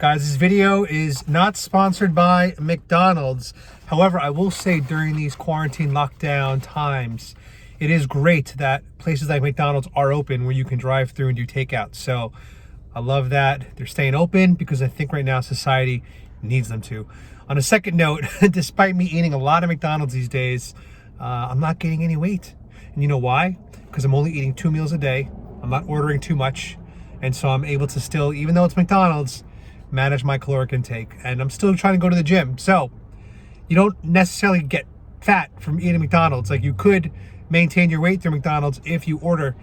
Guys, this video is not sponsored by McDonald's. However, I will say during these quarantine lockdown times, it is great that places like McDonald's are open where you can drive through and do takeout. So I love that they're staying open because I think right now society needs them to. On a second note, despite me eating a lot of McDonald's these days, I'm not gaining any weight. And you know why? Because I'm only eating 2 meals a day. I'm not ordering too much. And so I'm able to still, even though it's McDonald's, manage my caloric intake. And I'm still trying to go to the gym. So you don't necessarily get fat from eating McDonald's. Like, you could maintain your weight through McDonald's if you order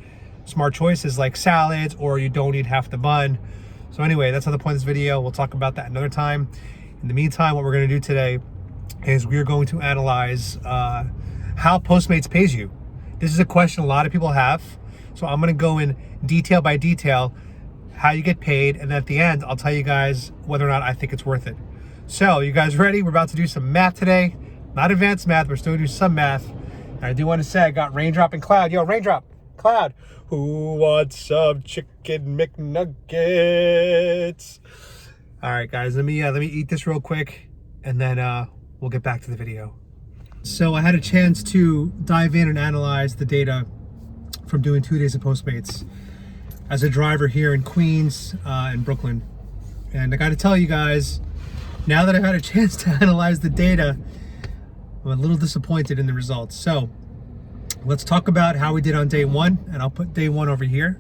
smart choices like salads, or you don't eat half the bun. So anyway, that's not the point of this video. We'll talk about that another time. In the meantime, what we're going to do today is we're going to analyze how Postmates pays you. This is a question a lot of people have. So I'm going to go in detail by detail how you get paid, and at the end I'll tell you guys whether or not I think it's worth it. So you guys ready? We're about to do some math today. Not advanced math, we're still gonna do some math. And I do want to say I got Raindrop and Cloud. Yo, Raindrop, Cloud, who wants some chicken McNuggets? All right, guys, let me eat this real quick, and then we'll get back to the video. So I had a chance to dive in and analyze the data from doing 2 days of Postmates as a driver here in Queens and Brooklyn. And I got to tell you guys, now that I've had a chance to analyze the data, I'm a little disappointed in the results. So let's talk about how we did on day one, and I'll put day one over here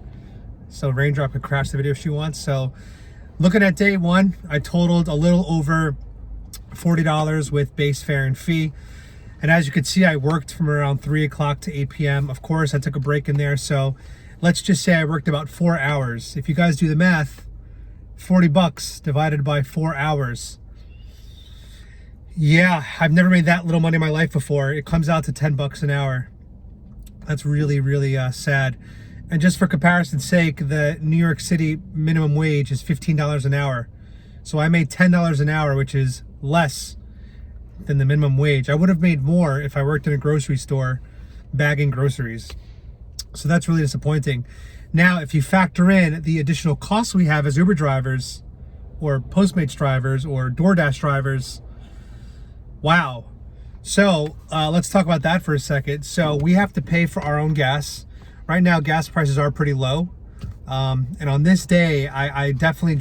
so Raindrop can crash the video if she wants. So looking at day one, I totaled a little over $40 with base fare and fee. And as you can see, I worked from around 3 o'clock to 8 p.m. Of course, I took a break in there. So let's just say I worked about 4 hours. If you guys do the math, 40 bucks divided by 4 hours. Yeah, I've never made that little money in my life before. It comes out to 10 bucks an hour. That's really, really sad. And just for comparison's sake, the New York City minimum wage is $15 an hour. So I made $10 an hour, which is less than the minimum wage. I would have made more if I worked in a grocery store bagging groceries. So that's really disappointing. Now, if you factor in the additional costs we have as Uber drivers or Postmates drivers or DoorDash drivers, wow. So let's talk about that for a second. So we have to pay for our own gas. Right now, gas prices are pretty low. And on this day, I definitely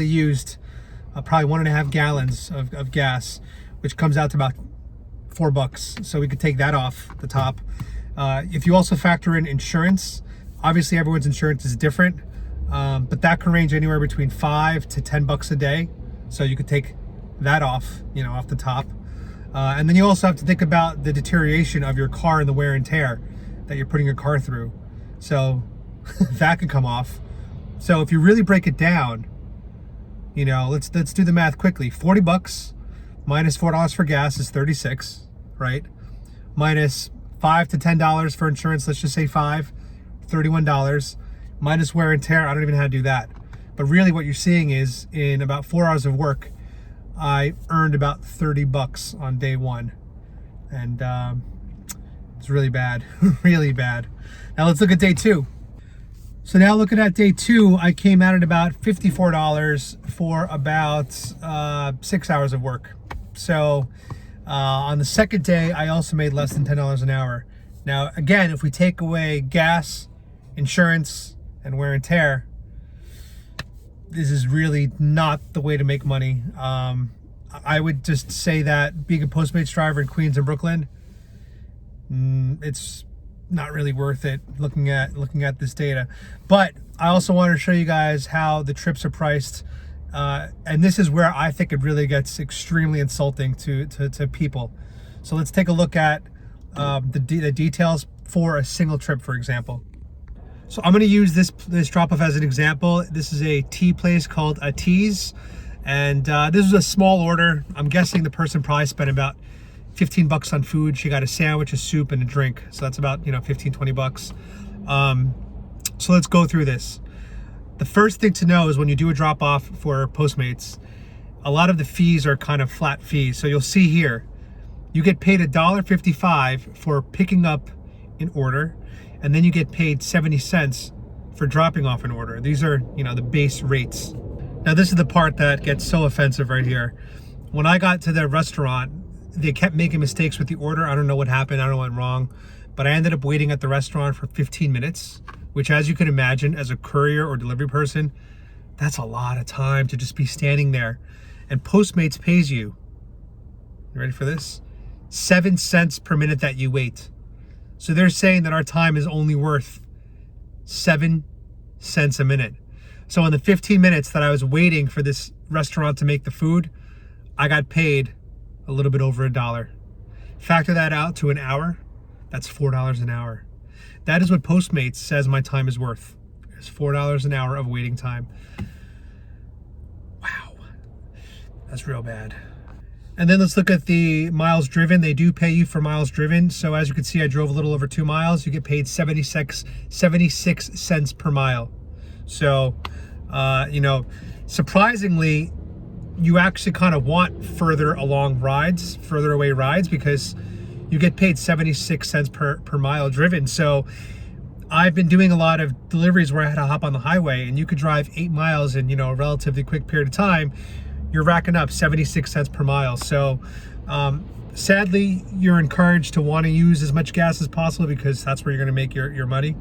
used probably 1.5 gallons of gas, which comes out to about $4. So we could take that off the top. If you also factor in insurance, obviously everyone's insurance is different, but that can range anywhere between $5 to $10 a day. So you could take that off, off the top. And then you also have to think about the deterioration of your car and the wear and tear that you're putting your car through. So that could come off. So if you really break it down, let's do the math quickly. 40 bucks minus $4 for gas is 36, right? Minus $5 to $10 for insurance, let's just say $31. Minus wear and tear, I don't even know how to do that. But really what you're seeing is in about 4 hours of work, I earned about 30 bucks on day one. And it's really bad, really bad. Now let's look at day two. So now looking at day two, I came out at about $54 for about 6 hours of work. So on the second day, I also made less than $10 an hour. Now, again, if we take away gas, insurance, and wear and tear, this is really not the way to make money. I would just say that being a Postmates driver in Queens and Brooklyn, it's not really worth it looking at this data. But I also want to show you guys how the trips are priced. And this is where I think it really gets extremely insulting to people. So let's take a look at the details for a single trip, for example. So I'm going to use this drop-off as an example. This is a tea place called A Tea's, and this is a small order. I'm guessing the person probably spent about 15 bucks on food. She got a sandwich, a soup, and a drink. So that's about 15, 20 bucks. So let's go through this. The first thing to know is when you do a drop off for Postmates, a lot of the fees are kind of flat fees. So you'll see here, you get paid $1.55 for picking up an order, and then you get paid 70 cents for dropping off an order. These are, the base rates. Now this is the part that gets so offensive right here. When I got to the restaurant, they kept making mistakes with the order. I don't know what happened. I don't know what went wrong. But I ended up waiting at the restaurant for 15 minutes, which, as you can imagine, as a courier or delivery person, that's a lot of time to just be standing there. And Postmates pays you ready for this? 7 cents per minute that you wait. So they're saying that our time is only worth 7 cents a minute. So in the 15 minutes that I was waiting for this restaurant to make the food, I got paid a little bit over $1. Factor that out to an hour, that's $4 an hour. That is what Postmates says my time is worth. It's $4 an hour of waiting time. Wow, that's real bad. And then let's look at the miles driven. They do pay you for miles driven. So as you can see, I drove a little over 2 miles. You get paid 76 cents per mile. So, surprisingly, you actually kind of want further away rides, because you get paid 76 cents per mile driven. So I've been doing a lot of deliveries where I had to hop on the highway, and you could drive 8 miles in, a relatively quick period of time. You're racking up 76 cents per mile. So sadly, you're encouraged to want to use as much gas as possible, because that's where you're going to make your money.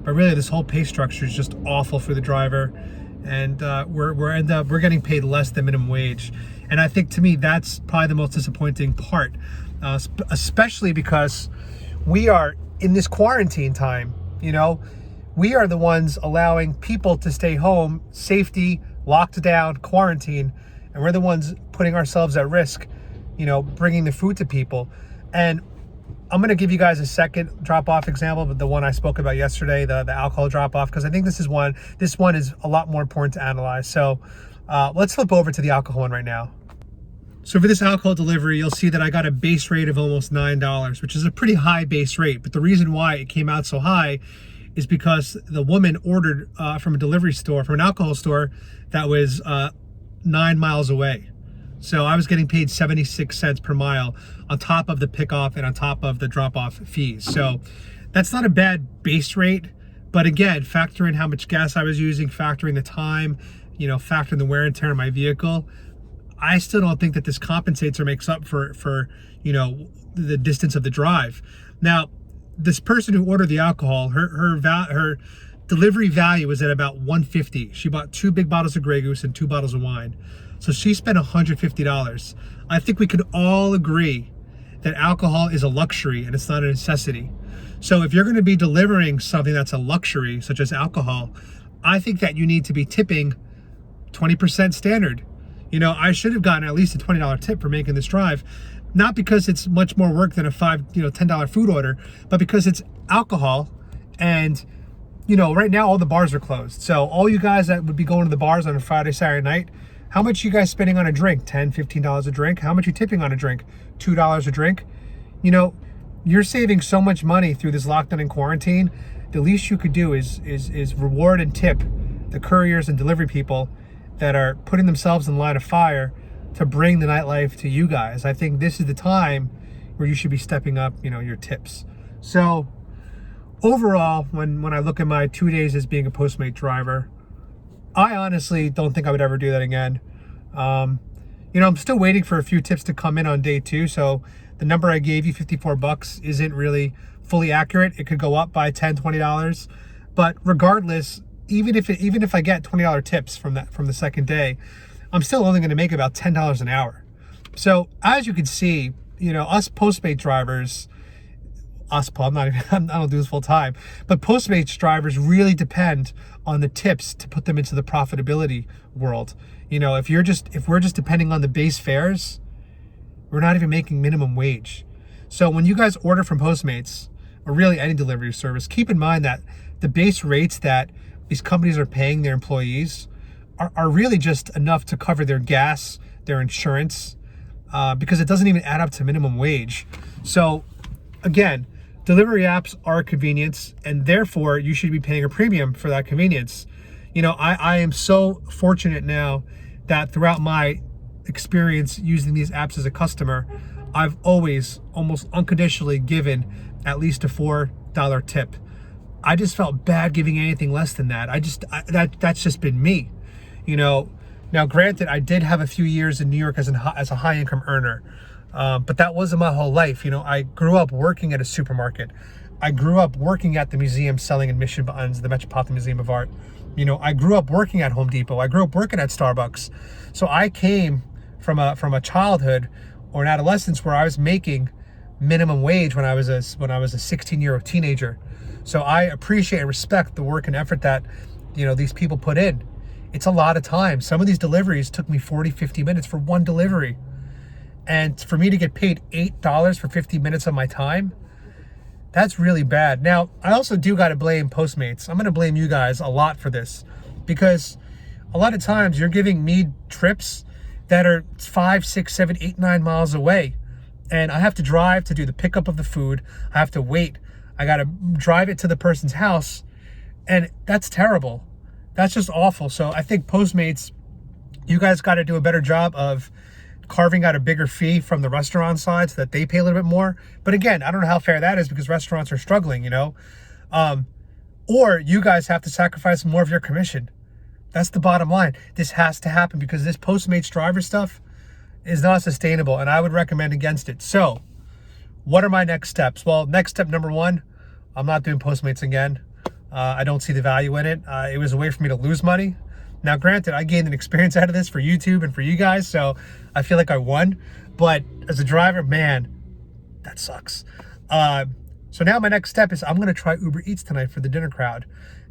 But really, this whole pay structure is just awful for the driver, and we're getting paid less than minimum wage. And I think, to me, that's probably the most disappointing part, especially because we are in this quarantine time. We are the ones allowing people to stay home, safety, locked down, quarantine, and we're the ones putting ourselves at risk, bringing the food to people. And I'm going to give you guys a second drop-off example, but the one I spoke about yesterday, the alcohol drop-off, because I think this one is a lot more important to analyze. So let's flip over to the alcohol one right now. So for this alcohol delivery, you'll see that I got a base rate of almost $9, which is a pretty high base rate. But the reason why it came out so high is because the woman ordered from a delivery store, from an alcohol store that was 9 miles away. So I was getting paid 76 cents per mile on top of the pickoff and on top of the drop-off fees. So that's not a bad base rate. But again, factor in how much gas I was using, factoring the time, factoring the wear and tear on my vehicle. I still don't think that this compensates or makes up for the distance of the drive. Now, this person who ordered the alcohol, her delivery value was at about $150. She bought 2 big bottles of Grey Goose and 2 bottles of wine. So she spent $150. I think we could all agree that alcohol is a luxury and it's not a necessity. So if you're going to be delivering something that's a luxury, such as alcohol, I think that you need to be tipping 20% standard. I should have gotten at least a $20 tip for making this drive. Not because it's much more work than a $10 food order, but because it's alcohol. And, right now all the bars are closed. So all you guys that would be going to the bars on a Friday, Saturday night, how much you guys spending on a drink? $10, $15 a drink? How much you tipping on a drink? $2 a drink? You're saving so much money through this lockdown and quarantine. The least you could do is reward and tip the couriers and delivery people that are putting themselves in line of fire to bring the nightlife to you guys. I think this is the time where you should be stepping up, your tips. So overall, when I look at my 2 days as being a Postmate driver, I honestly don't think I would ever do that again. I'm still waiting for a few tips to come in on day 2. So the number I gave you, $54, isn't really fully accurate. It could go up by $10, $20. But regardless, even if I get $20 tips from the second day, I'm still only going to make about $10 an hour. So as you can see, us Postmate drivers, I don't do this full time, but Postmates drivers really depend on the tips to put them into the profitability world. If we're just depending on the base fares, we're not even making minimum wage. So when you guys order from Postmates, or really any delivery service, keep in mind that the base rates that these companies are paying their employees are really just enough to cover their gas, their insurance, because it doesn't even add up to minimum wage. So again, delivery apps are a convenience, and therefore you should be paying a premium for that convenience. I am so fortunate now that throughout my experience using these apps as a customer, I've always almost unconditionally given at least a $4 tip. I just felt bad giving anything less than that. That's just been me. You know, now granted, I did have a few years in New York as a high income earner, but that wasn't my whole life. You know, I grew up working at a supermarket. I grew up working at the museum selling admission buttons, the Metropolitan Museum of Art. You know, I grew up working at Home Depot. I grew up working at Starbucks. So I came from a childhood or an adolescence where I was making minimum wage when I was a 16-year-old teenager. So I appreciate and respect the work and effort that, you know, these people put in. It's a lot of time. Some of these deliveries took me 40, 50 minutes for one delivery. And for me to get paid $8 for 50 minutes of my time, that's really bad. Now, I also do got to blame Postmates. I'm going to blame you guys a lot for this, because a lot of times you're giving me trips that are 5, 6, 7, 8, 9 miles away. And I have to drive to do the pickup of the food. I have to wait. I got to drive it to the person's house. And that's terrible. That's just awful. So I think Postmates, you guys got to do a better job of carving out a bigger fee from the restaurant side so that they pay a little bit more. But again, I don't know how fair that is, because restaurants are struggling, you know. Or you guys have to sacrifice more of your commission. That's the bottom line. This has to happen, because this Postmates driver stuff is not sustainable, and I would recommend against it. So what are my next steps? Well, next step number 1, I'm not doing Postmates again. I don't see the value in it. It was a way for me to lose money. Now, granted, I gained an experience out of this for YouTube and for you guys, so I feel like I won. But as a driver, man, that sucks. So now my next step is I'm going to try Uber Eats tonight for the dinner crowd.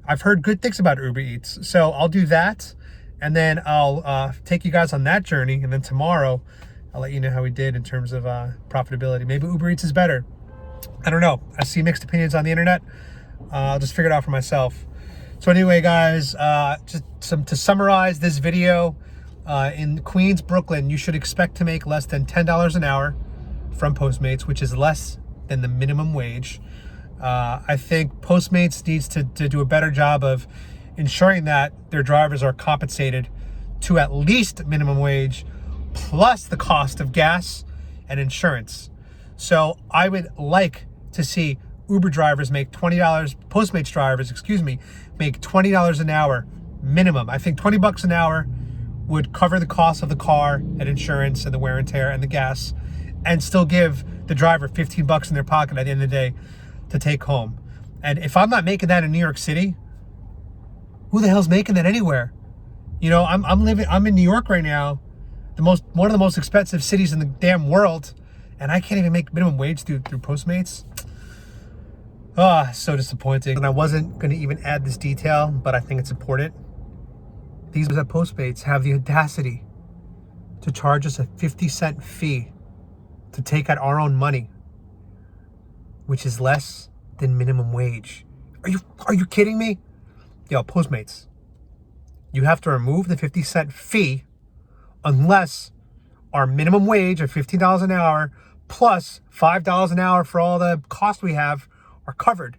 I've heard good things about Uber Eats, so I'll do that, and then I'll take you guys on that journey, and then tomorrow I'll let you know how we did in terms of profitability. Maybe Uber Eats is better. I don't know. I see mixed opinions on the internet. I'll just figure it out for myself. So anyway, guys, to summarize this video, in Queens, Brooklyn, you should expect to make less than $10 an hour from Postmates, which is less than the minimum wage. I think Postmates needs to do a better job of ensuring that their drivers are compensated to at least minimum wage, plus the cost of gas and insurance. So I would like to see Uber drivers make $20, Postmates drivers, make $20 an hour minimum. I think $20 an hour would cover the cost of the car and insurance and the wear and tear and the gas, and still give the driver $15 in their pocket at the end of the day to take home. And if I'm not making that in New York City, who the hell's making that anywhere? You know, I'm in New York right now, one of the most expensive cities in the damn world, and I can't even make minimum wage through Postmates. So disappointing. And I wasn't going to even add this detail, but I think it's important. These at Postmates have the audacity to charge us a 50-cent fee to take out our own money, which is less than minimum wage. Are you kidding me? Yo, Postmates, you have to remove the 50-cent fee unless our minimum wage of $15 an hour plus $5 an hour for all the costs we have are covered.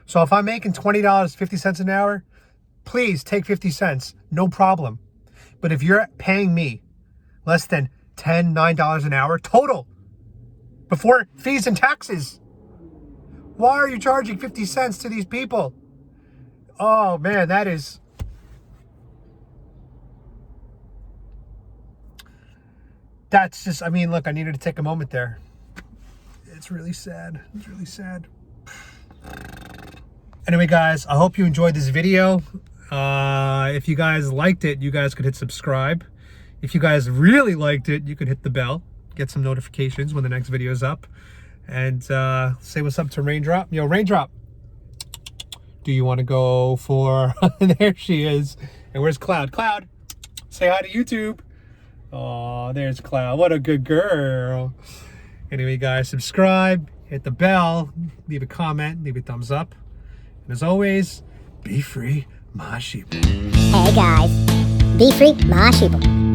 So if I'm making $20, 50 cents an hour, please take 50 cents, no problem. But if you're paying me less than $10, $9 an hour total, before fees and taxes, why are you charging 50 cents to these people? Oh man, that's just, I mean, look, I needed to take a moment there. It's really sad. It's really sad. Anyway, guys, I hope you enjoyed this video. If you guys liked it, you guys could hit subscribe. If you guys really liked it, you could hit the bell, get some notifications when the next video is up, and say what's up to Raindrop. Yo, Raindrop, do you want to go for... There she is. And where's Cloud? Cloud, say hi to YouTube. Oh, there's Cloud. What a good girl. Anyway, guys, subscribe, hit the bell, leave a comment, leave a thumbs up. And as always, be free, my sheep. Hey guys, be free, my sheeple.